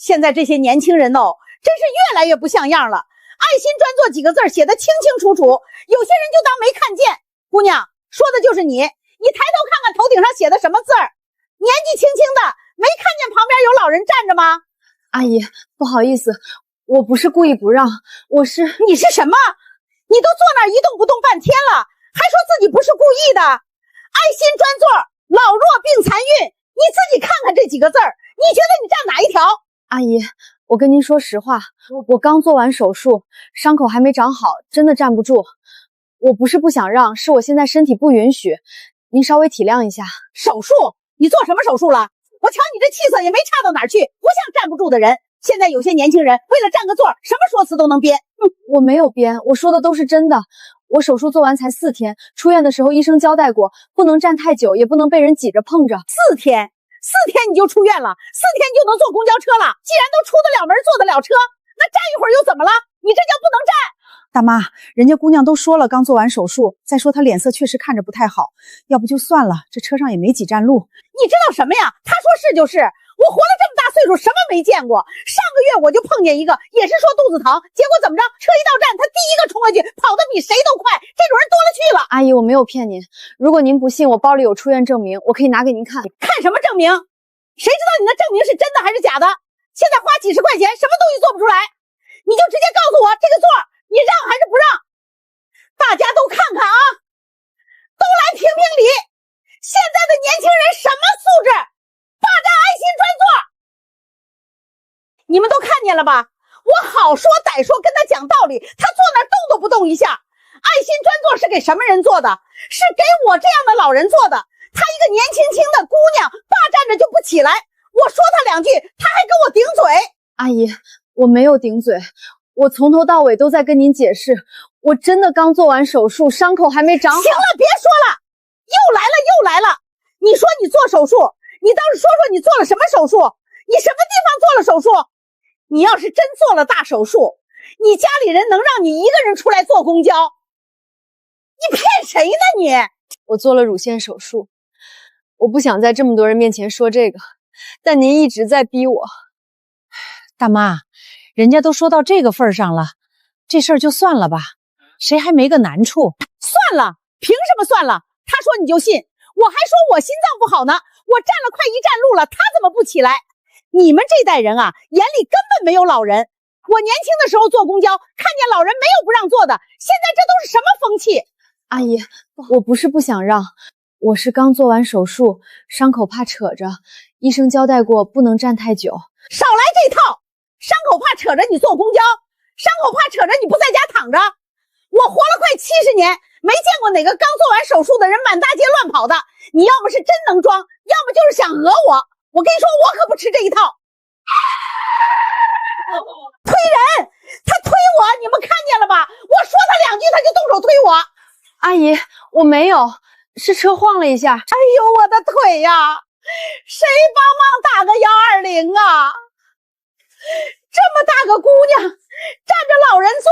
现在这些年轻人哦，真是越来越不像样了。爱心专做几个字写得清清楚楚，有些人就当没看见。姑娘，说的就是你，你抬头看看头顶上写的什么字儿？年纪轻轻的，没看见旁边有老人站着吗？阿姨，不好意思，我不是故意不让，你是什么？你都坐那儿一动不动半天了，还说自己不是故意的？爱心专座，老弱病残孕，你自己看看这几个字儿，你觉得你站哪一条？阿姨，我跟您说实话，我刚做完手术，伤口还没长好，真的站不住。我不是不想让，是我现在身体不允许，您稍微体谅一下。手术？你做什么手术了？我瞧你这气色也没差到哪儿去，不像站不住的人。现在有些年轻人为了占个座，什么说辞都能编。我没有编，我说的都是真的。我手术做完才4天，出院的时候医生交代过，不能站太久，也不能被人挤着碰着。4天你就出院了，4天你就能坐公交车了。既然都出得了门，坐得了车，那站一会儿又怎么了？你这叫不能站。大妈，人家姑娘都说了刚做完手术，再说她脸色确实看着不太好，要不就算了，这车上也没几站路。你知道什么呀？他说是就是，我活了这么大岁数，什么没见过？上个月我就碰见一个，也是说肚子疼，结果怎么着？车一到站，他第一个冲过去，跑得比谁都快，这种人多了去了。阿姨，我没有骗您，如果您不信，我包里有出院证明，我可以拿给您看。看什么证明？谁知道你的证明是真的还是假的？现在花几十块钱，什么东西做不出来？你就直接告诉我这个座你让还是不让？大家都看看啊，都来评评理，现在的年轻人什么素质？霸占爱心专座，你们都看见了吧？我好说歹说跟他讲道理，他坐那儿动都不动一下。爱心专座是给什么人做的？是给我这样的老人做的。他一个年轻轻的姑娘霸占着就不起来，我说他两句，他还跟我顶嘴。阿姨，我没有顶嘴，我从头到尾都在跟您解释，我真的刚做完手术，伤口还没长好。行了，别说了，又来了。你说你做手术，你倒是说说你做了什么手术？你什么地方做了手术？你要是真做了大手术，你家里人能让你一个人出来坐公交？你骗谁呢你？我做了乳腺手术，我不想在这么多人面前说这个，但您一直在逼我。大妈，人家都说到这个份上了，这事儿就算了吧，谁还没个难处？算了，凭什么算了？他说你就信，我还说我心脏不好呢，我站了快1站路了，他怎么不起来？你们这代人啊，眼里根本没有老人。我年轻的时候坐公交，看见老人没有不让坐的，现在这都是什么风气？阿姨，我不是不想让，我是刚做完手术，伤口怕扯着，医生交代过不能站太久。少来这套，伤口怕扯着你坐公交，伤口怕扯着你不在家躺着。我活了快70年，没见过哪个刚做完手术的人满大街乱跑的。你要么是真能装，要么就是想讹我。我跟你说，我可不吃这一套。推人，他推我，你们看见了吧？我说他两句，他就动手推我。阿姨，我没有，是车晃了一下。哎呦，我的腿呀！谁帮忙打个120啊？这么大个姑娘，占着老人座，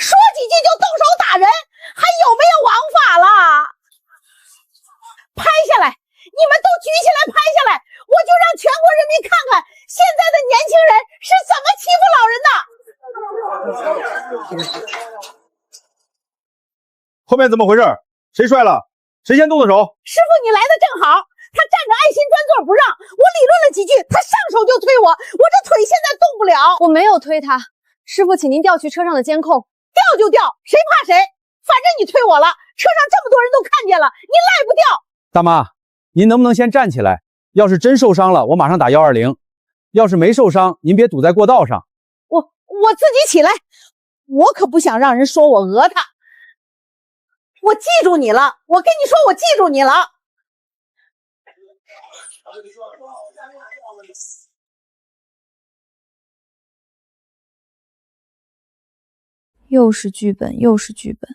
说几句就动手打人，还有没有王法了？拍下来，你们都举起来拍下来，我就让全国人民看看现在的年轻人是怎么欺负老人的。后面怎么回事？谁摔了？谁先动的手？师傅，你来的正好，他站着爱心专座不让，我理论了几句，他上手就推我，我这腿现在动不了。我没有推他，师傅，请您调取车上的监控。调就调，谁怕谁？反正你推我了，车上这么多人都看见了，你赖不掉。大妈，您能不能先站起来？要是真受伤了，我马上打120；要是没受伤，您别堵在过道上。我自己起来，我可不想让人说我讹他。我记住你了，我跟你说，我记住你了。又是剧本，又是剧本，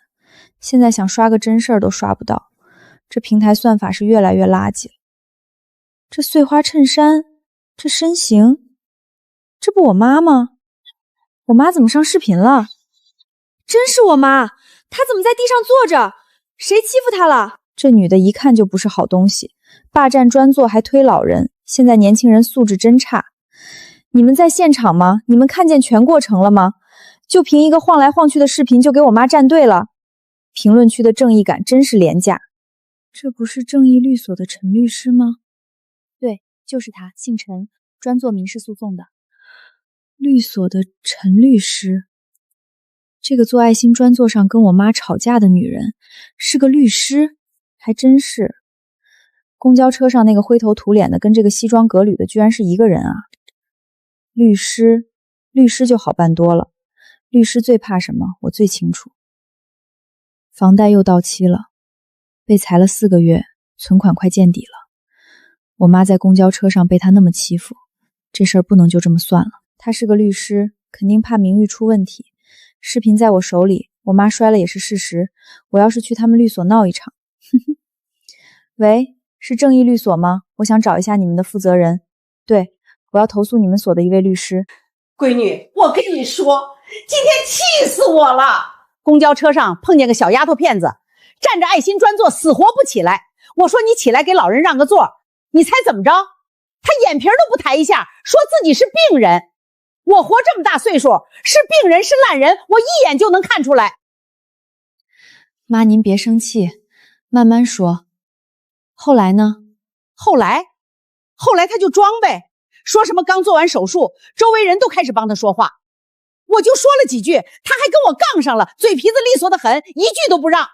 现在想刷个真事儿都刷不到，这平台算法是越来越垃圾了。这碎花衬衫，这身形，这不我妈吗？我妈怎么上视频了？真是我妈，她怎么在地上坐着？谁欺负她了？这女的一看就不是好东西，霸占专座还推老人，现在年轻人素质真差。你们在现场吗？你们看见全过程了吗？就凭一个晃来晃去的视频就给我妈站队了？评论区的正义感真是廉价。这不是正义律所的陈律师吗？对，就是他，姓陈，专做民事诉讼的。律所的陈律师，这个做爱心专座上跟我妈吵架的女人是个律师，还真是。公交车上那个灰头土脸的跟这个西装革履的居然是一个人啊！律师就好办多了，律师最怕什么？我最清楚。房贷又到期了，被裁了4个月，存款快见底了。我妈在公交车上被他那么欺负，这事儿不能就这么算了。他是个律师，肯定怕名誉出问题。视频在我手里，我妈摔了也是事实。我要是去他们律所闹一场，喂，是正义律所吗？我想找一下你们的负责人。对，我要投诉你们所的一位律师。闺女，我跟你说，今天气死我了！公交车上碰见个小丫头片子，站着爱心专座，死活不起来。我说你起来给老人让个座，你猜怎么着？她眼皮都不抬一下，说自己是病人。我活这么大岁数，是病人是烂人，我一眼就能看出来。妈，您别生气，慢慢说。后来呢？后来他就装呗，说什么刚做完手术，周围人都开始帮他说话。我就说了几句，他还跟我杠上了，嘴皮子利索的很，一句都不让。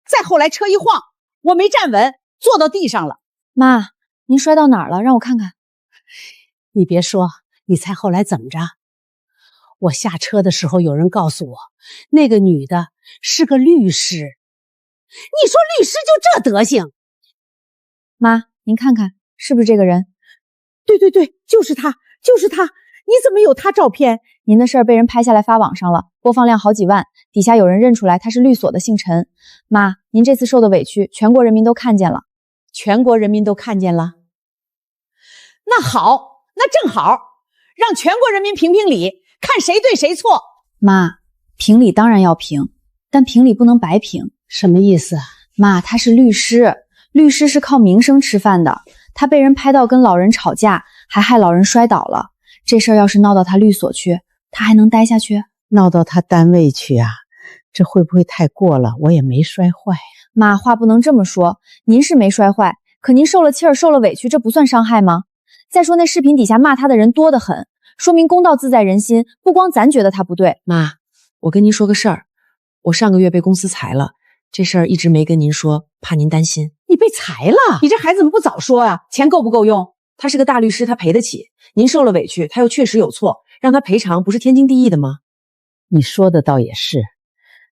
再后来车一晃，我没站稳，坐到地上了。妈，您摔到哪儿了？让我看看。你别说，你猜后来怎么着？我下车的时候，有人告诉我，那个女的是个律师。你说律师就这德行？妈，您看看，是不是这个人？对，就是他。你怎么有他照片？您的事儿被人拍下来发网上了，播放量好几万，底下有人认出来他是律所的姓陈。妈，您这次受的委屈，全国人民都看见了。全国人民都看见了？那好，那正好，让全国人民评评理，看谁对谁错。妈，评理当然要评，但评理不能白评。什么意思？妈，他是律师，律师是靠名声吃饭的，他被人拍到跟老人吵架，还害老人摔倒了。这事儿要是闹到他律所去，他还能待下去？闹到他单位去啊？这会不会太过了？我也没摔坏。妈，话不能这么说，您是没摔坏，可您受了气儿，受了委屈，这不算伤害吗？再说那视频底下骂他的人多得很，说明公道自在人心，不光咱觉得他不对。妈，我跟您说个事儿，我上个月被公司裁了，这事儿一直没跟您说，怕您担心。你被裁了？你这孩子怎么不早说啊？钱够不够用？他是个大律师，他赔得起。您受了委屈，他又确实有错，让他赔偿不是天经地义的吗？你说的倒也是，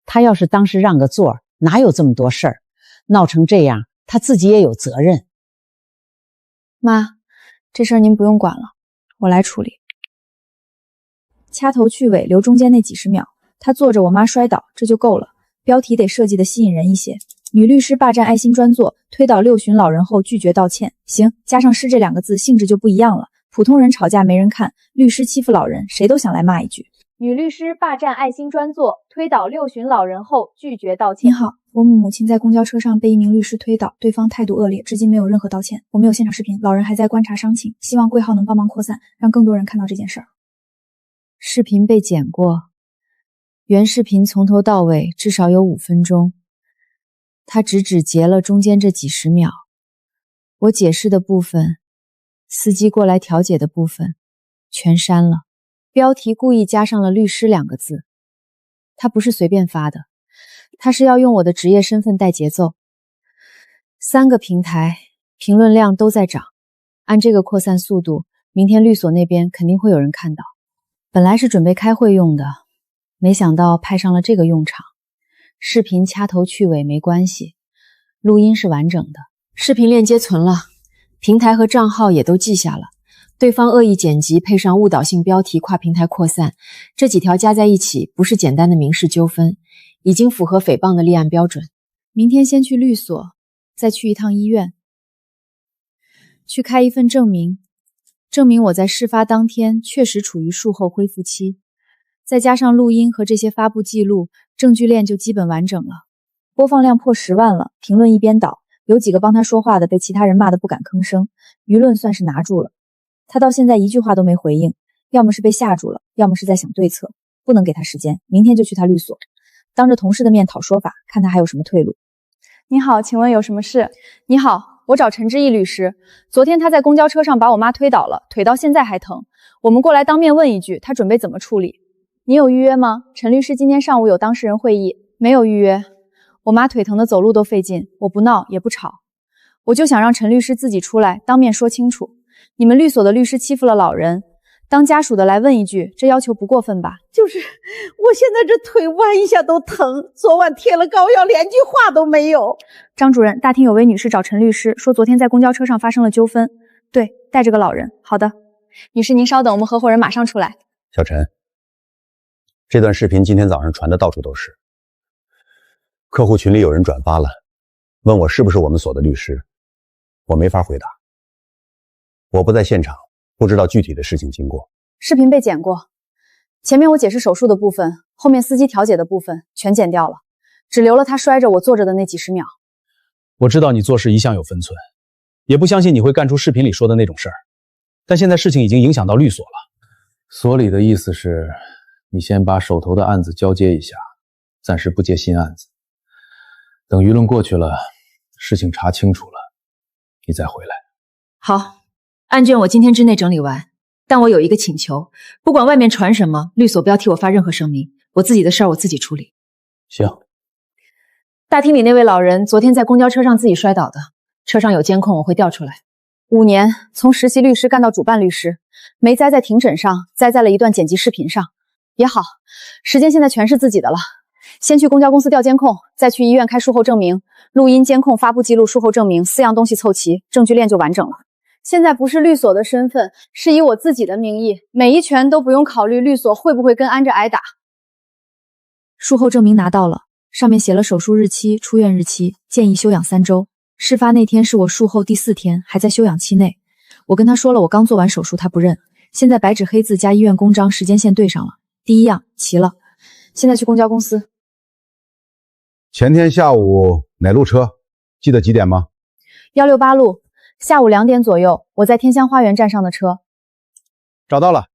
他要是当时让个座，哪有这么多事儿？闹成这样，他自己也有责任。妈，这事儿您不用管了，我来处理。掐头去尾，留中间那几十秒，他坐着我妈摔倒，这就够了。标题得设计的吸引人一些。女律师霸占爱心专座，推倒6旬老人后拒绝道歉。行，加上是这2个字，性质就不一样了。普通人吵架没人看，律师欺负老人，谁都想来骂一句。女律师霸占爱心专座，推倒6旬老人后拒绝道歉。您好，我母亲在公交车上被一名律师推倒，对方态度恶劣，至今没有任何道歉。我们有现场视频，老人还在观察伤情，希望贵号能帮忙扩散，让更多人看到这件事儿。视频被剪过，原视频从头到尾至少有5分钟，他只截了中间这几十秒。我解释的部分，司机过来调解的部分，全删了。标题故意加上了律师2个字，他不是随便发的，他是要用我的职业身份带节奏。3个平台评论量都在涨，按这个扩散速度，明天律所那边肯定会有人看到。本来是准备开会用的，没想到派上了这个用场。视频掐头去尾没关系，录音是完整的，视频链接存了，平台和账号也都记下了。对方恶意剪辑配上误导性标题跨平台扩散，这几条加在一起不是简单的民事纠纷，已经符合诽谤的立案标准。明天先去律所，再去一趟医院，去开一份证明，证明我在事发当天确实处于术后恢复期，再加上录音和这些发布记录，证据链就基本完整了。播放量破10万了，评论一边倒，有几个帮他说话的被其他人骂得不敢吭声，舆论算是拿住了。他到现在一句话都没回应，要么是被吓住了，要么是在想对策。不能给他时间，明天就去他律所，当着同事的面讨说法，看他还有什么退路。你好，请问有什么事？你好，我找陈志毅律师。昨天他在公交车上把我妈推倒了，腿到现在还疼。我们过来当面问一句，他准备怎么处理？你有预约吗？陈律师今天上午有当事人会议，没有预约。我妈腿疼的走路都费劲，我不闹也不吵，我就想让陈律师自己出来当面说清楚。你们律所的律师欺负了老人，当家属的来问一句，这要求不过分吧？就是我现在这腿弯一下都疼，昨晚贴了膏药，连句话都没有。张主任，大厅有位女士找陈律师说，昨天在公交车上发生了纠纷。对，带着个老人。好的，女士您稍等，我们合伙人马上出来。小陈，这段视频今天早上传的到处都是，客户群里有人转发了，问我是不是我们所的律师，我没法回答，我不在现场，不知道具体的事情经过。视频被剪过，前面我解释手术的部分，后面司机调解的部分全剪掉了，只留了他摔着我坐着的那几十秒。我知道你做事一向有分寸，也不相信你会干出视频里说的那种事儿，但现在事情已经影响到律所了。所里的意思是，你先把手头的案子交接一下，暂时不接新案子，等舆论过去了，事情查清楚了，你再回来。好，案卷我今天之内整理完，但我有一个请求，不管外面传什么，律所不要替我发任何声明，我自己的事儿我自己处理。行。大厅里那位老人昨天在公交车上自己摔倒的，车上有监控，我会调出来。5年，从实习律师干到主办律师，没栽在庭审上，栽在了一段剪辑视频上。也好，时间现在全是自己的了。先去公交公司调监控，再去医院开术后证明，录音、监控、发布记录、术后证明，4样东西凑齐，证据链就完整了。现在不是律所的身份，是以我自己的名义，每一拳都不用考虑律所会不会跟安着挨打。术后证明拿到了，上面写了手术日期、出院日期，建议休养3周。事发那天是我术后第4天，还在休养期内。我跟他说了我刚做完手术，他不认。现在白纸黑字加医院公章，时间线对上了，第1样齐了。现在去公交公司。前天下午哪路车？记得几点吗？168路，下午2点左右，我在天香花园站上的车。找到了，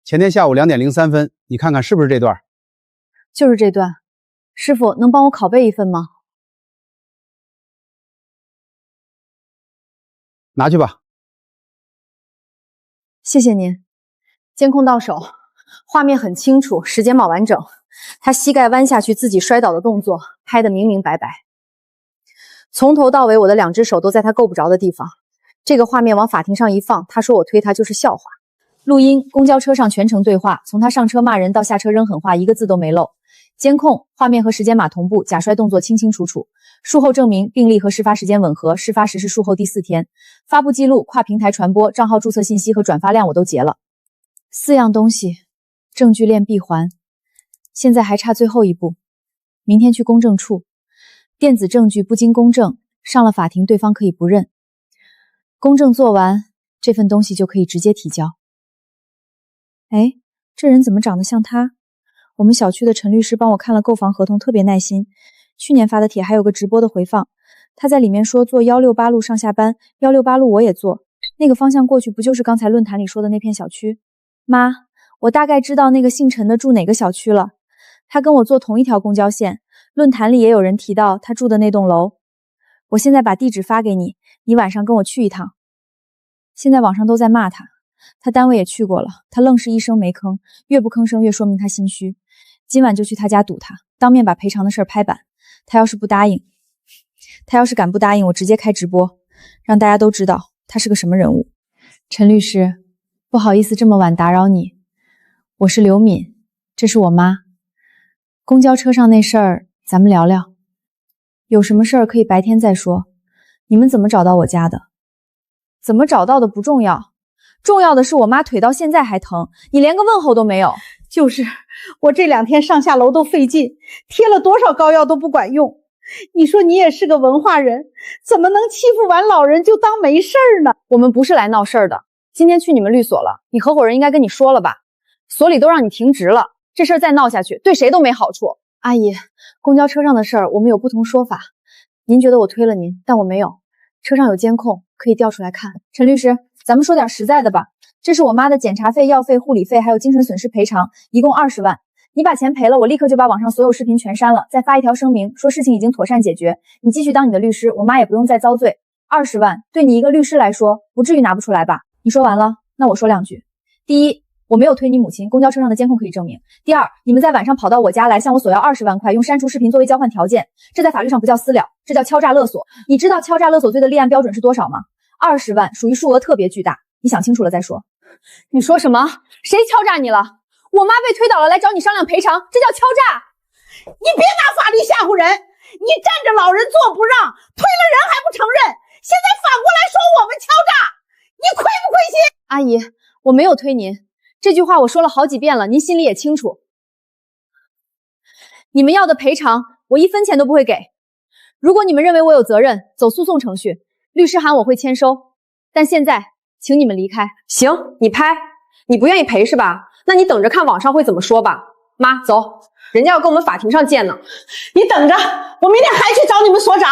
前天下午2点03分，你看看是不是这段？就是这段。师傅，能帮我拷贝一份吗？拿去吧。谢谢您。监控到手，画面很清楚，时间码完整。他膝盖弯下去自己摔倒的动作拍得明明白白。从头到尾我的2只手都在他够不着的地方。这个画面往法庭上一放，他说我推他就是笑话。录音，公交车上全程对话，从他上车骂人到下车扔狠话，一个字都没漏。监控画面和时间码同步，假摔动作清清楚楚。术后证明病历和事发时间吻合，事发时是术后第4天。发布记录、跨平台传播、账号注册信息和转发量我都截了。4样东西，证据链闭环。现在还差最后一步，明天去公证处。电子证据不经公证，上了法庭对方可以不认。公证做完，这份东西就可以直接提交。哎，这人怎么长得像他？我们小区的陈律师帮我看了购房合同，特别耐心。去年发的帖还有个直播的回放，他在里面说坐168路上下班，168路我也坐，那个方向过去不就是刚才论坛里说的那片小区？妈，我大概知道那个姓陈的住哪个小区了，他跟我坐同一条公交线，论坛里也有人提到他住的那栋楼。我现在把地址发给你，你晚上跟我去一趟。现在网上都在骂他，他单位也去过了，他愣是一声没吭，越不吭声越说明他心虚。今晚就去他家堵他，当面把赔偿的事儿拍板。他要是敢不答应，我直接开直播，让大家都知道他是个什么人物。陈律师，不好意思这么晚打扰你，我是刘敏，这是我妈。公交车上那事儿咱们聊聊，有什么事儿可以白天再说。你们怎么找到我家的？怎么找到的不重要，重要的是我妈腿到现在还疼，你连个问候都没有。就是我这2天上下楼都费劲，贴了多少膏药都不管用。你说你也是个文化人，怎么能欺负完老人就当没事儿呢？我们不是来闹事儿的，今天去你们律所了，你合伙人应该跟你说了吧？所里都让你停职了，这事儿再闹下去，对谁都没好处。阿姨，公交车上的事儿我们有不同说法，您觉得我推了您，但我没有，车上有监控，可以调出来看。陈律师，咱们说点实在的吧，这是我妈的检查费、药费、护理费，还有精神损失赔偿，一共20万。你把钱赔了，我立刻就把网上所有视频全删了，再发一条声明，说事情已经妥善解决。你继续当你的律师，我妈也不用再遭罪。20万对你一个律师来说，不至于拿不出来吧？你说完了，那我说2句。第一，我没有推你母亲，公交车上的监控可以证明。第二，你们在晚上跑到我家来向我索要20万块，用删除视频作为交换条件，这在法律上不叫私了，这叫敲诈勒索。你知道敲诈勒索罪的立案标准是多少吗？20万属于数额特别巨大，你想清楚了再说。你说什么？谁敲诈你了？我妈被推倒了，来找你商量赔偿，这叫敲诈。你别拿法律吓唬人，你站着老人坐不让，推了人还不承认，现在反过来说我们敲诈，你亏不亏心？阿姨，我没有推您，这句话我说了好几遍了，您心里也清楚。你们要的赔偿，我1分钱都不会给。如果你们认为我有责任，走诉讼程序，律师函我会签收。但现在，请你们离开。行，你拍，你不愿意赔是吧？那你等着看网上会怎么说吧。妈，走，人家要跟我们法庭上见呢。你等着，我明天还去找你们所长。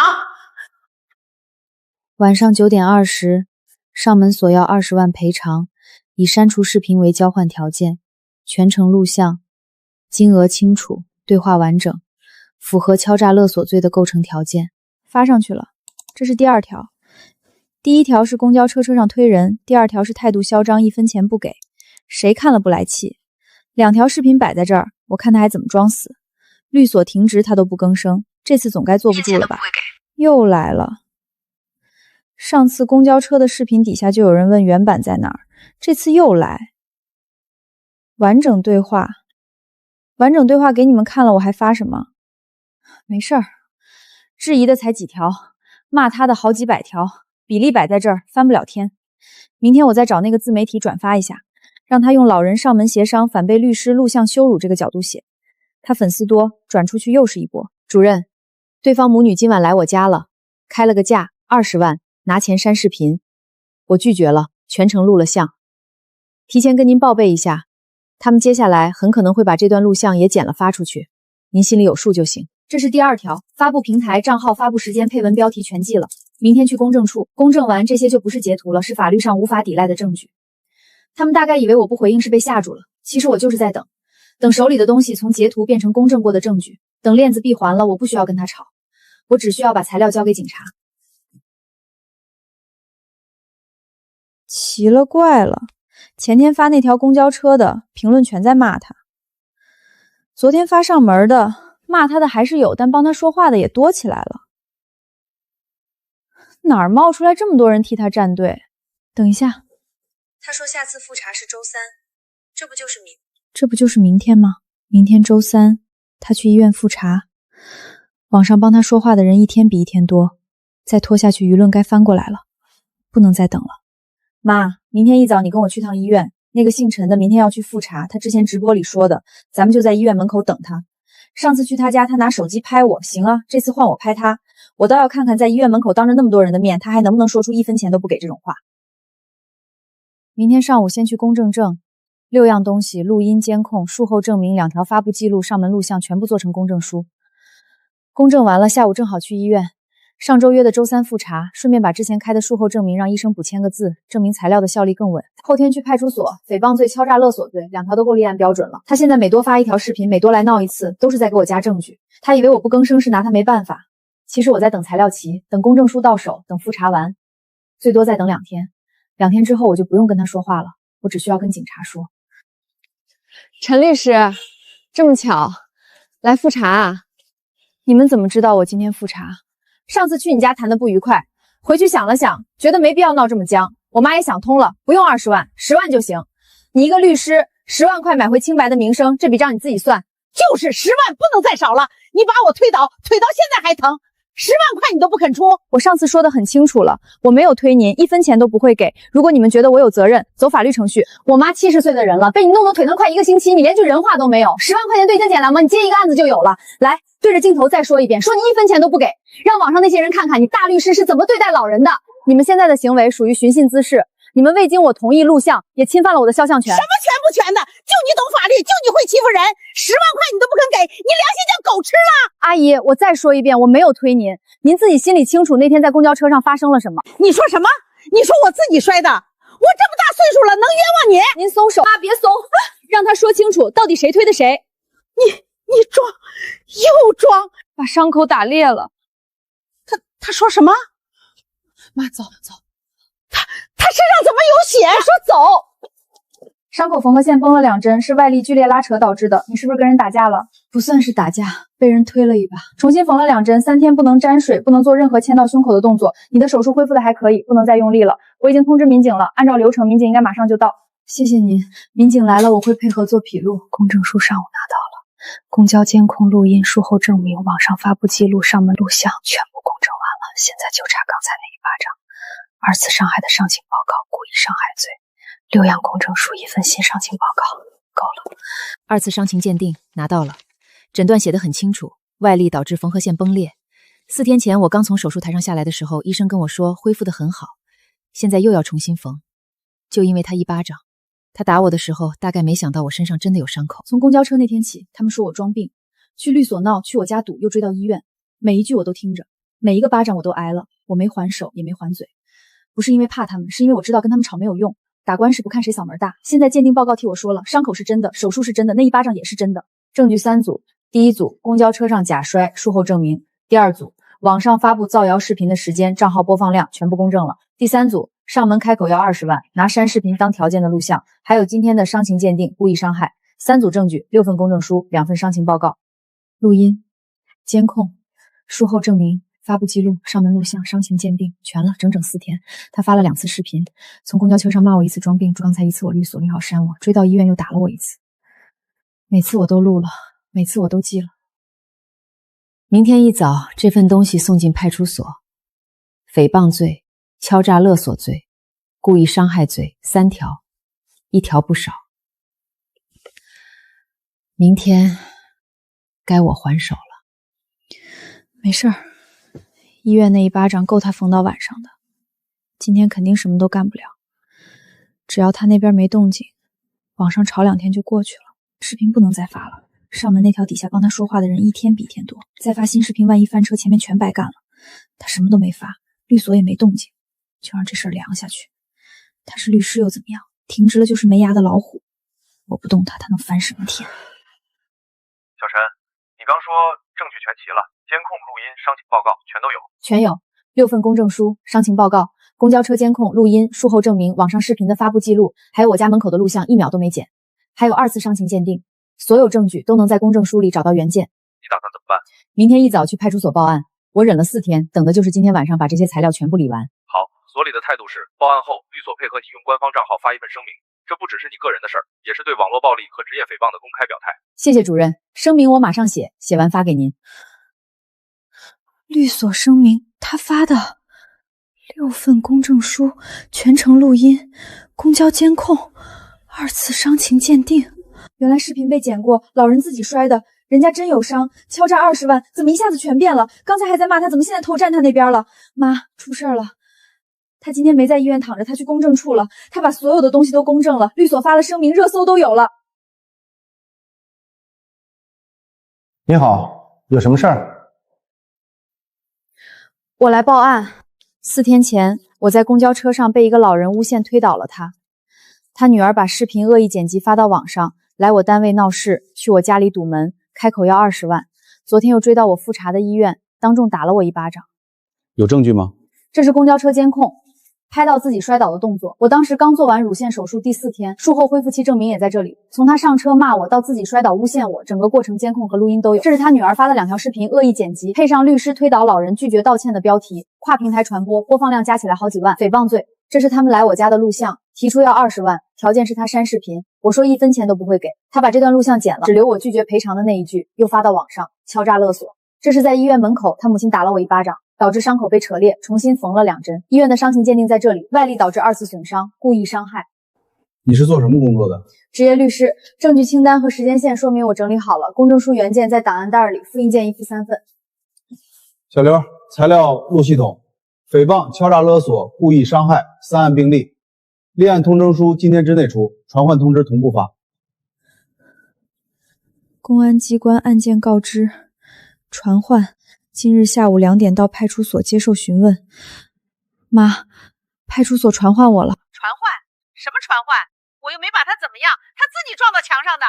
晚上9点20，上门索要20万赔偿，以删除视频为交换条件，全程录像，金额清楚，对话完整，符合敲诈勒索罪的构成条件。发上去了，这是第2条。第1条是公交车上推人，第2条是态度嚣张，1分钱不给。谁看了不来气？2条视频摆在这儿，我看他还怎么装死。律所停职他都不吭声，这次总该坐不住了吧？又来了。上次公交车的视频底下就有人问原版在哪儿，这次又来。完整对话给你们看了，我还发什么？没事儿，质疑的才几条，骂他的好几百条，比例摆在这儿，翻不了天。明天我再找那个自媒体转发一下，让他用老人上门协商反被律师录像羞辱这个角度写。他粉丝多，转出去又是一波。主任，对方母女今晚来我家了，开了个价20万，拿钱删视频，我拒绝了，全程录了像。提前跟您报备一下，他们接下来很可能会把这段录像也剪了发出去，您心里有数就行。这是第2条，发布平台、账号、发布时间、配文标题全记了，明天去公证处，公证完这些就不是截图了，是法律上无法抵赖的证据。他们大概以为我不回应是被吓住了，其实我就是在等手里的东西从截图变成公证过的证据，等链子闭环了，我不需要跟他吵，我只需要把材料交给警察。奇了怪了，前天发那条公交车的评论全在骂他，昨天发上门的骂他的还是有，但帮他说话的也多起来了。哪儿冒出来这么多人替他站队？等一下，他说下次复查是周3，这不就是明天吗？明天周3，他去医院复查。网上帮他说话的人一天比一天多，再拖下去舆论该翻过来了，不能再等了。妈，明天一早你跟我去趟医院，那个姓陈的明天要去复查，他之前直播里说的，咱们就在医院门口等他。上次去他家，他拿手机拍我，行啊，这次换我拍他，我倒要看看在医院门口当着那么多人的面，他还能不能说出1分钱都不给这种话。明天上午先去公证证，6样东西，录音、监控、术后证明、2条发布记录、上门录像全部做成公证书。公证完了，下午正好去医院。上周约的周3复查，顺便把之前开的术后证明让医生补签个字，证明材料的效力更稳。后天去派出所，诽谤罪、敲诈勒索罪，2条都够立案标准了。他现在每多发一条视频，每多来闹一次，都是在给我加证据。他以为我不吭声是拿他没办法，其实我在等材料齐，等公证书到手，等复查完，最多再等2天。2天之后我就不用跟他说话了，我只需要跟警察说。陈律师，这么巧，来复查啊？你们怎么知道我今天复查？上次去你家谈的不愉快，回去想了想，觉得没必要闹这么僵。我妈也想通了，不用20万，10万就行。你一个律师，10万块买回清白的名声，这笔账你自己算。就是10万，不能再少了。你把我推倒，推到现在还疼，10万块你都不肯出。我上次说的很清楚了，我没有推您，1分钱都不会给。如果你们觉得我有责任，走法律程序。我妈70岁的人了，被你弄得腿疼快1个星期，你连句人话都没有。10万块钱对症解难吗？你接一个案子就有了。来，对着镜头再说一遍，说你1分钱都不给，让网上那些人看看你大律师是怎么对待老人的。你们现在的行为属于寻衅滋事，你们未经我同意录像，也侵犯了我的肖像权。什么权不权的？就你懂法律，就你会欺负人，10万块你都不肯给，你良心叫狗吃了！阿姨，我再说一遍，我没有推您，您自己心里清楚那天在公交车上发生了什么。你说什么？你说我自己摔的？我我这么大岁数了，能冤枉你？您松手，妈别松，让他说清楚到底谁推的谁。你装，又装，把伤口打裂了。他说什么？妈，走走。他身上怎么有血？我说走。伤口缝合线崩了2针，是外力剧烈拉扯导致的。你是不是跟人打架了？不算是打架，被人推了一把。重新缝了2针，3天不能沾水，不能做任何牵到胸口的动作。你的手术恢复的还可以，不能再用力了。我已经通知民警了，按照流程，民警应该马上就到。谢谢您，民警来了，我会配合做笔录。公证书上午拿到了，公交监控录音、术后证明、网上发布记录、上门录像全部公证完了，现在就差刚才那一巴掌。2次伤害的伤情报告、故意伤害罪，6样公证书，1份新伤情报告，够了。2次伤情鉴定拿到了，诊断写得很清楚，外力导致缝合线崩裂。4天前我刚从手术台上下来的时候，医生跟我说恢复得很好，现在又要重新缝，就因为他一巴掌。他打我的时候，大概没想到我身上真的有伤口。从公交车那天起，他们说我装病，去律所闹，去我家堵，又追到医院，每一句我都听着，每一个巴掌我都挨了，我没还手，也没还嘴。不是因为怕他们，是因为我知道跟他们吵没有用。打官司不看谁嗓门大，现在鉴定报告替我说了，伤口是真的，手术是真的，那一巴掌也是真的。证据3组，第1组公交车上假摔，术后证明；第2组网上发布造谣视频的时间、账号播放量全部公证了；第3组上门开口要20万，拿删视频当条件的录像，还有今天的伤情鉴定、故意伤害，3组证据，6份公证书，2份伤情报告，录音、监控、术后证明、发布记录、上门录像、伤情鉴定，全了，整整4天。他发了2次视频，从公交车上骂我1次装病，刚才1次我律所律好删我，追到医院又打了我1次。每次我都录了，每次我都记了。明天一早这份东西送进派出所，诽谤罪、敲诈勒索罪、故意伤害罪3条，1条不少。明天该我还手了。没事儿，医院那一巴掌够他缝到晚上的，今天肯定什么都干不了。只要他那边没动静，网上吵2天就过去了。视频不能再发了，上门那条底下帮他说话的人一天比一天多，再发新视频万一翻车，前面全白干了。他什么都没发，律所也没动静，就让这事儿凉下去。他是律师又怎么样？停职了就是没牙的老虎。我不动他，他能翻什么天？小陈，你刚说证据全齐了，监控、录音、伤情报告全都有？全有，6份公证书、伤情报告、公交车监控、录音、术后证明、网上视频的发布记录，还有我家门口的录像，1秒都没剪，还有2次伤情鉴定，所有证据都能在公证书里找到原件。你打算怎么办？明天一早去派出所报案，我忍了4天，等的就是今天晚上把这些材料全部理完。好，所里的态度是，报案后律所配合你用官方账号发一份声明，这不只是你个人的事儿，也是对网络暴力和职业诽谤的公开表态。谢谢主任，声明我马上写，写完发给您。律所声明，他发的6份公证书，全程录音，公交监控，2次伤情鉴定。原来视频被剪过，老人自己摔的，人家真有伤，敲诈20万，怎么一下子全变了？刚才还在骂他，怎么现在投站他那边了？妈，出事了！他今天没在医院躺着，他去公证处了，他把所有的东西都公证了，律所发了声明，热搜都有了。你好，有什么事儿？我来报案。4天前，我在公交车上被一个老人诬陷推倒了他。他女儿把视频恶意剪辑发到网上，来我单位闹事，去我家里堵门，开口要20万。昨天又追到我复查的医院，当众打了我1巴掌。有证据吗？这是公交车监控，拍到自己摔倒的动作。我当时刚做完乳腺手术第4天，术后恢复期证明也在这里。从他上车骂我到自己摔倒诬陷我，整个过程监控和录音都有。这是他女儿发的2条视频，恶意剪辑，配上律师推倒老人拒绝道歉的标题，跨平台传播，播放量加起来好几万，诽谤罪。这是他们来我家的录像，提出要20万，条件是他删视频，我说1分钱都不会给。他把这段录像剪了，只留我拒绝赔偿的那一句，又发到网上，敲诈勒索。这是在医院门口，他母亲打了我1巴掌，导致伤口被扯裂，重新缝了2针。医院的伤情鉴定在这里，外力导致2次损伤，故意伤害。你是做什么工作的？职业律师。证据清单和时间线说明我整理好了，公证书原件在档案袋里，复印件1附3份。小刘，材料录系统，诽谤、敲诈勒索、故意伤害3案并立，立案通知书今天之内出，传唤通知同步发。公安机关案件告知，传唤今日下午2点到派出所接受询问。妈，派出所传唤我了。传唤？什么传唤？我又没把他怎么样，他自己撞到墙上的。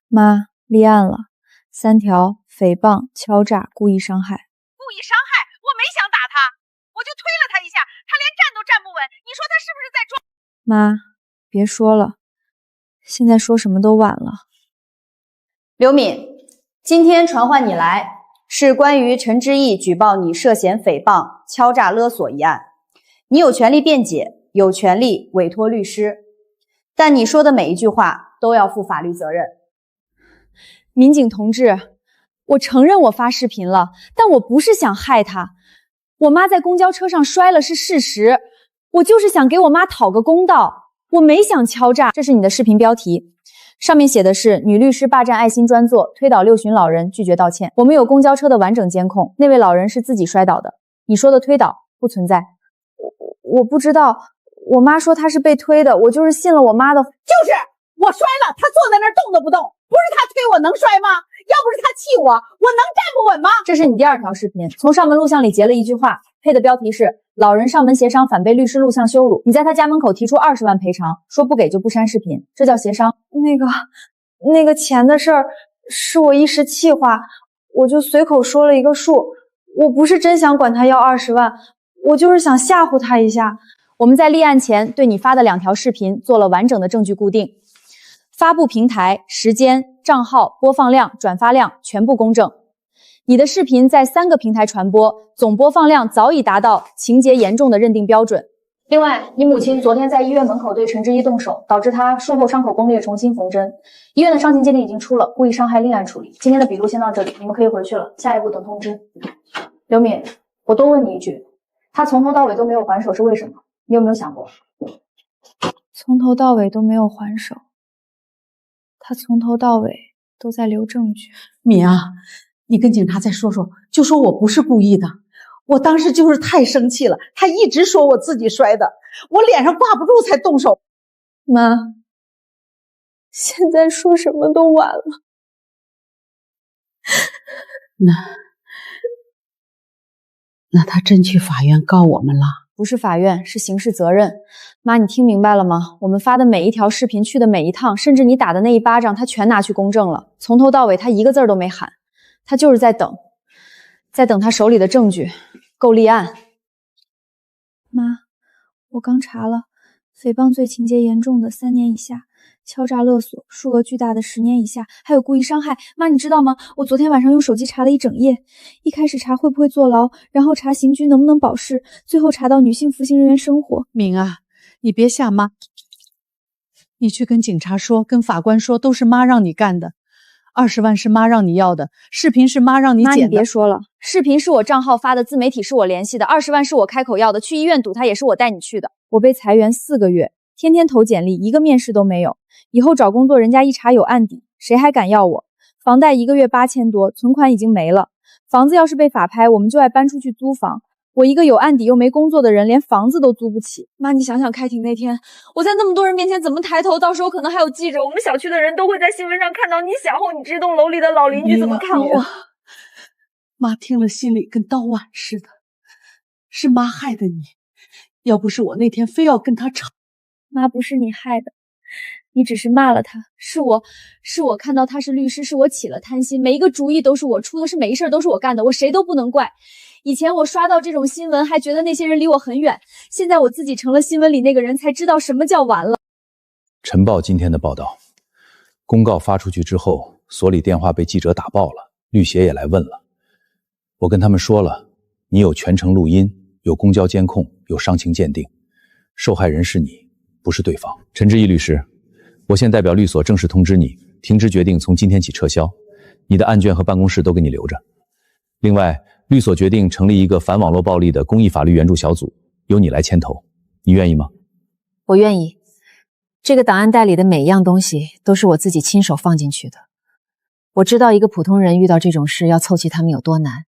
妈，立案了，3条：诽谤、敲诈、故意伤害。故意伤害？我没想打他，我就推了他一下，他连站都站不稳。你说他是不是在装？妈，别说了，现在说什么都晚了。刘敏，今天传唤你来，是关于陈之义举报你涉嫌诽谤、敲诈勒索一案。你有权利辩解，有权利委托律师，但你说的每一句话都要负法律责任。民警同志，我承认我发视频了，但我不是想害他。我妈在公交车上摔了是事实，我就是想给我妈讨个公道，我没想敲诈。这是你的视频标题，上面写的是女律师霸占爱心专座，推倒6旬老人，拒绝道歉。我们有公交车的完整监控，那位老人是自己摔倒的，你说的推倒不存在。我不知道，我妈说她是被推的，我就是信了我妈的。就是我摔了，他坐在那儿动都不动，不是他推我能摔吗？要不是他气我，我能站不稳吗？这是你第2条视频，从上门录像里截了一句话，配的标题是老人上门协商，反被律师录像羞辱。你在他家门口提出20万赔偿，说不给就不删视频，这叫协商。那个钱的事儿是我一时气话，我就随口说了一个数，我不是真想管他要20万，我就是想吓唬他一下。我们在立案前对你发的2条视频做了完整的证据固定，发布平台、时间、账号、播放量、转发量全部公正。你的视频在3个平台传播，总播放量早已达到情节严重的认定标准。另外，你母亲昨天在医院门口对陈之一动手，导致他术后伤口崩裂，重新缝针。医院的伤情鉴定已经出了，故意伤害另案处理。今天的笔录先到这里，你们可以回去了，下一步等通知。刘敏，我多问你一句，他从头到尾都没有还手是为什么？你有没有想过？从头到尾都没有还手，他从头到尾都在留证据。敏啊，你跟警察再说说，就说我不是故意的，我当时就是太生气了，他一直说我自己摔的，我脸上挂不住才动手。妈，现在说什么都晚了。那他真去法院告我们了？不是法院，是刑事责任。妈，你听明白了吗？我们发的每一条视频，去的每一趟，甚至你打的那一巴掌，他全拿去公证了。从头到尾，他一个字儿都没喊，他就是在等他手里的证据，够立案。妈，我刚查了，诽谤罪情节严重的3年以下，敲诈勒索数额巨大的10年以下，还有故意伤害。妈，你知道吗？我昨天晚上用手机查了一整夜，一开始查会不会坐牢，然后查刑拘能不能保释，最后查到女性服刑人员生活。敏啊，你别吓妈，你去跟警察说，跟法官说，都是妈让你干的。20万是妈让你要的，视频是妈让你剪的。妈，你别说了，视频是我账号发的，自媒体是我联系的，20万是我开口要的，去医院堵他也是我带你去的。我被裁员4个月，天天投简历，一个面试都没有。以后找工作人家一查有案底，谁还敢要我？房贷1个月8000多，存款已经没了。房子要是被法拍，我们就爱搬出去租房。我一个有案底又没工作的人，连房子都租不起。妈，你想想开庭那天，我在那么多人面前怎么抬头？到时候可能还有记者，我们小区的人都会在新闻上看到你想后你这栋楼里的老邻居怎么看我。妈听了心里跟刀剜似的，是妈害的你，要不是我那天非要跟他吵。妈，不是你害的，你只是骂了他，是我看到他是律师，是我起了贪心，每一个主意都是我出的，是每一事都是我干的，我谁都不能怪。以前我刷到这种新闻还觉得那些人离我很远，现在我自己成了新闻里那个人，才知道什么叫完了。晨报今天的报道，公告发出去之后，所里电话被记者打爆了，律协也来问了。我跟他们说了，你有全程录音，有公交监控，有伤情鉴定，受害人是你，不是对方。陈之义律师，我现代表律所正式通知你，停职决定从今天起撤销，你的案卷和办公室都给你留着。另外，律所决定成立一个反网络暴力的公益法律援助小组，由你来牵头，你愿意吗？我愿意。这个档案袋里的每一样东西都是我自己亲手放进去的。我知道一个普通人遇到这种事要凑齐他们有多难。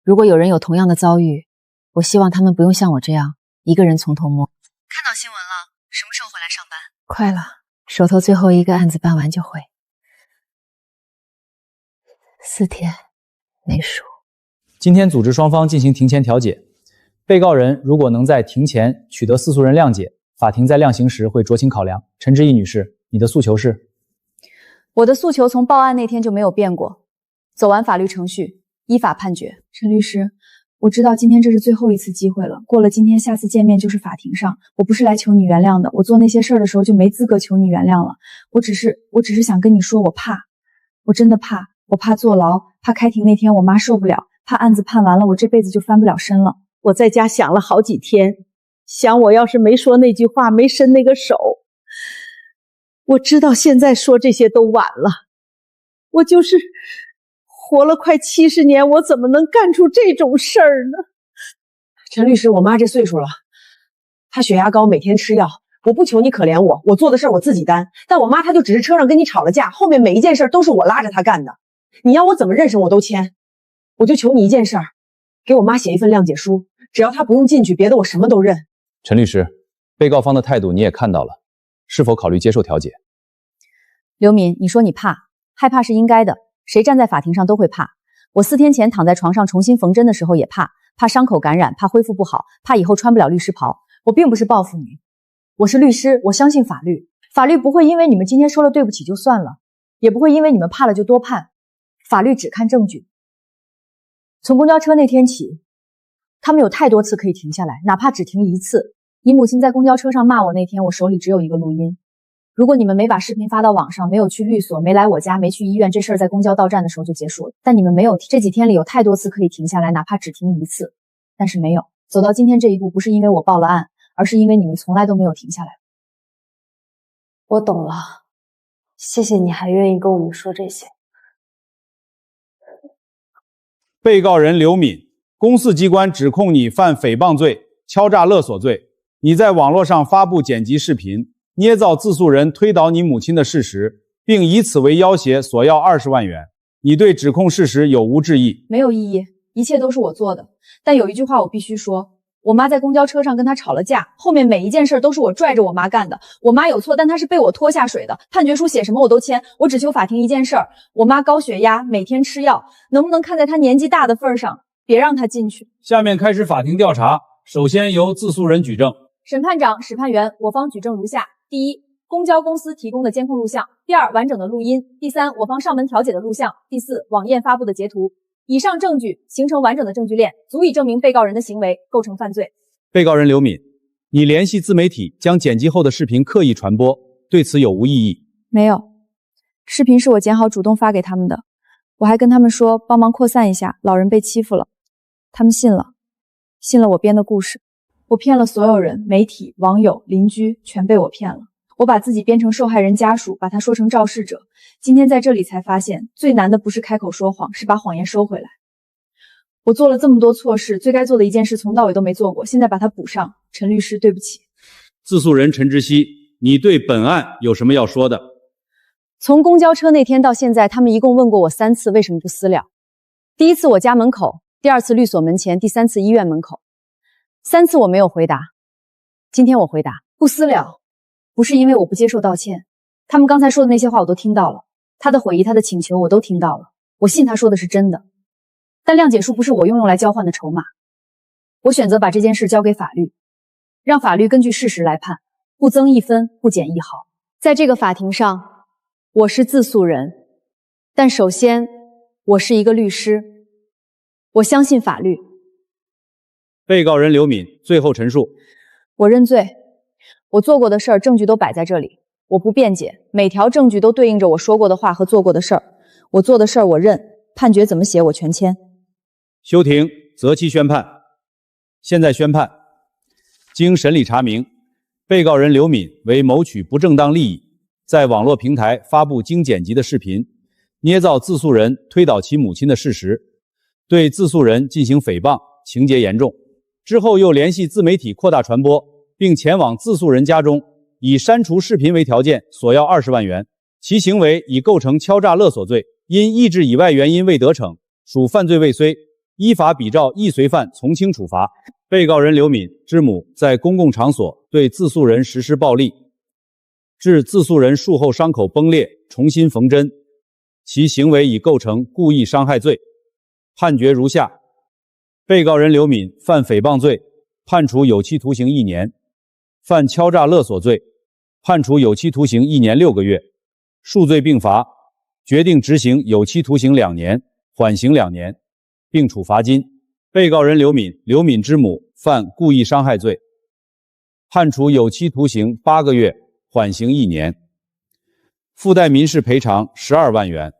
如果有人有同样的遭遇，我希望他们不用像我这样一个人从头摸。看到新闻了，什么时候回来上班？快了，手头最后一个案子办完就回。4天没数。今天组织双方进行庭前调解，被告人如果能在庭前取得4诉人谅解，法法庭在量刑时会酌情考量。陈志毅女士，你的诉求是？我的诉求从报案那天就没有变过，走完法律程序，依法判决。陈律师，我知道今天这是最后一次机会了，过了今天，下次见面就是法庭上。我不是来求你原谅的，我做那些事儿的时候就没资格求你原谅了。我只是想跟你说，我怕，我真的怕，我怕坐牢，怕开庭那天我妈受不了，怕案子判完了我这辈子就翻不了身了。我在家想了好几天，想我要是没说那句话，没伸那个手，我知道现在说这些都晚了。我就是活了快70年，我怎么能干出这种事儿呢？陈律师，我妈这岁数了，她血压高，每天吃药。我不求你可怜我，我做的事儿我自己担。但我妈她就只是车上跟你吵了架，后面每一件事都是我拉着她干的。你要我怎么认审我都签，我就求你一件事儿，给我妈写一份谅解书，只要她不用进去，别的我什么都认。陈律师，被告方的态度你也看到了，是否考虑接受调解？刘敏，你说你怕，害怕是应该的，谁站在法庭上都会怕。我4天前躺在床上重新缝针的时候也怕，怕伤口感染，怕恢复不好，怕以后穿不了律师袍。我并不是报复你，我是律师，我相信法律，法律不会因为你们今天说了对不起就算了，也不会因为你们怕了就多判，法律只看证据。从公交车那天起，他们有太多次可以停下来，哪怕只停一次。你母亲在公交车上骂我那天，我手里只有一个录音。如果你们没把视频发到网上，没有去律所，没来我家，没去医院，这事儿在公交到站的时候就结束了。但你们没有，这几天里有太多次可以停下来，哪怕只停一次，但是没有。走到今天这一步，不是因为我报了案，而是因为你们从来都没有停下来。我懂了，谢谢你还愿意跟我们说这些。被告人刘敏，公诉机关指控你犯诽谤罪、敲诈勒索罪。你在网络上发布剪辑视频，捏造自诉人推倒你母亲的事实，并以此为要挟索要20万元。你对指控事实有无质疑？没有异议，一切都是我做的。但有一句话我必须说，我妈在公交车上跟她吵了架，后面每一件事都是我拽着我妈干的。我妈有错，但她是被我拖下水的。判决书写什么我都签，我只求法庭一件事儿：我妈高血压，每天吃药，能不能看在她年纪大的份上，别让她进去？下面开始法庭调查，首先由自诉人举证。审判长、审判员，我方举证如下：第一，公交公司提供的监控录像；第二，完整的录音；第三，我方上门调解的录像；第四，网页发布的截图。以上证据形成完整的证据链，足以证明被告人的行为构成犯罪。被告人刘敏，你联系自媒体将剪辑后的视频刻意传播，对此有无异议？没有，视频是我剪好主动发给他们的，我还跟他们说帮忙扩散一下，老人被欺负了，他们信了我编的故事。我骗了所有人，媒体、网友、邻居，全被我骗了。我把自己编成受害人家属，把他说成肇事者。今天在这里才发现，最难的不是开口说谎，是把谎言收回来。我做了这么多错事，最该做的一件事从到尾都没做过，现在把它补上。陈律师，对不起。自诉人陈之熙，你对本案有什么要说的？从公交车那天到现在，他们一共问过我3次为什么不私了。第一次我家门口，第二次律所门前，第三次医院门口。3次我没有回答，今天我回答不私了，不是因为我不接受道歉。他们刚才说的那些话我都听到了，他的悔意，他的请求我都听到了，我信他说的是真的。但谅解书不是我用来交换的筹码，我选择把这件事交给法律，让法律根据事实来判，不增一分，不减一毫。在这个法庭上，我是自诉人，但首先我是一个律师，我相信法律。被告人刘敏，最后陈述。我认罪，我做过的事儿，证据都摆在这里，我不辩解，每条证据都对应着我说过的话和做过的事儿。我做的事儿我认，判决怎么写我全签。休庭，择期宣判。现在宣判，经审理查明，被告人刘敏为谋取不正当利益，在网络平台发布经剪辑的视频，捏造自诉人推倒其母亲的事实，对自诉人进行诽谤，情节严重。之后又联系自媒体扩大传播，并前往自诉人家中，以删除视频为条件索要20万元，其行为已构成敲诈勒索罪，因意志以外原因未得逞，属犯罪未遂，依法比照易随犯从轻处罚。被告人刘敏之母在公共场所对自诉人实施暴力，致自诉人术后伤口崩裂，重新缝针，其行为已构成故意伤害罪。判决如下：被告人刘敏犯诽谤罪，判处有期徒刑1年，犯敲诈勒索罪，判处有期徒刑1年6个月，数罪并罚，决定执行有期徒刑2年，缓刑2年，并处罚金。被告人刘敏，刘敏之母，犯故意伤害罪，判处有期徒刑8个月，缓刑1年，附带民事赔偿12万元，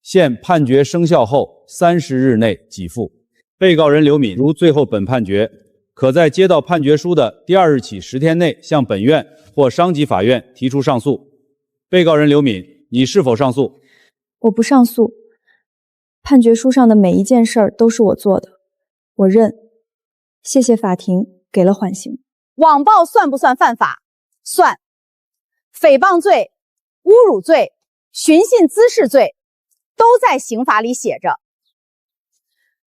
现判决生效后30日内给付。被告人刘敏如最后本判决，可在接到判决书的第2日起10天内向本院或上级法院提出上诉。被告人刘敏，你是否上诉？我不上诉。判决书上的每一件事儿都是我做的，我认。谢谢法庭给了缓刑。网暴算不算犯法？算。诽谤罪、侮辱罪、寻衅滋事罪都在刑法里写着。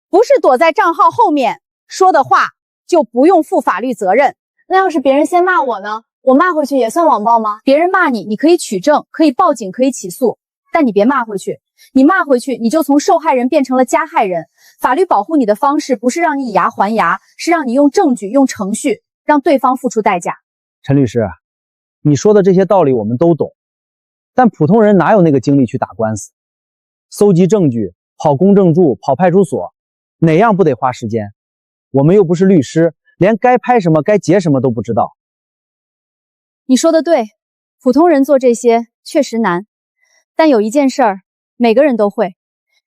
不是躲在账号后面说的话就不用负法律责任。那要是别人先骂我呢？我骂回去也算网暴吗？别人骂你，你可以取证，可以报警，可以起诉，但你别骂回去。你骂回去，你就从受害人变成了加害人。法律保护你的方式不是让你以牙还牙，是让你用证据、用程序让对方付出代价。陈律师，你说的这些道理我们都懂，但普通人哪有那个精力去打官司？搜集证据、跑公证处、跑派出所，哪样不得花时间？我们又不是律师，连该拍什么、该截什么都不知道。你说的对，普通人做这些确实难，但有一件事儿每个人都会。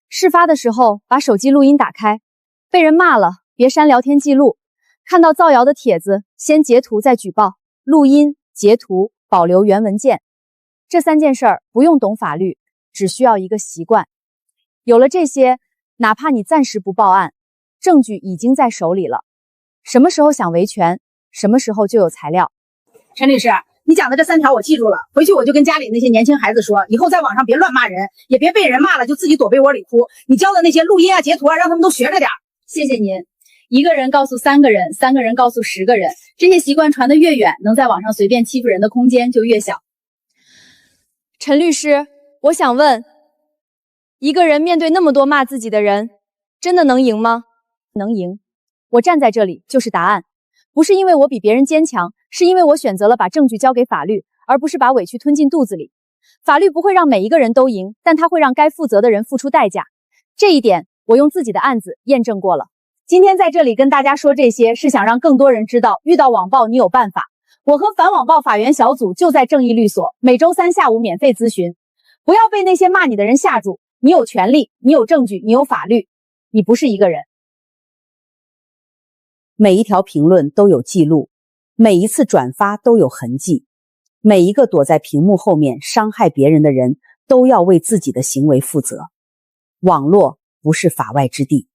事发的时候把手机录音打开，被人骂了别删聊天记录，看到造谣的帖子先截图再举报，录音、截图、保留原文件。这3件事儿不用懂法律，只需要一个习惯。有了这些，哪怕你暂时不报案，证据已经在手里了。什么时候想维权，什么时候就有材料。陈律师，你讲的这3条我记住了，回去我就跟家里那些年轻孩子说，以后在网上别乱骂人，也别被人骂了就自己躲被窝里哭。你教的那些录音啊、截图啊，让他们都学着点。谢谢您。1个人告诉3个人，3个人告诉10个人，这些习惯传得越远，能在网上随便欺负人的空间就越小。陈律师，我想问，一个人面对那么多骂自己的人，真的能赢吗？能赢。我站在这里就是答案。不是因为我比别人坚强，是因为我选择了把证据交给法律，而不是把委屈吞进肚子里。法律不会让每一个人都赢，但它会让该负责的人付出代价。这一点我用自己的案子验证过了。今天在这里跟大家说这些，是想让更多人知道，遇到网暴你有办法。我和反网暴法援小组就在正义律所，每周3下午免费咨询。不要被那些骂你的人吓住，你有权利，你有证据，你有法律，你不是一个人。每一条评论都有记录，每一次转发都有痕迹，每一个躲在屏幕后面伤害别人的人都要为自己的行为负责。网络不是法外之地。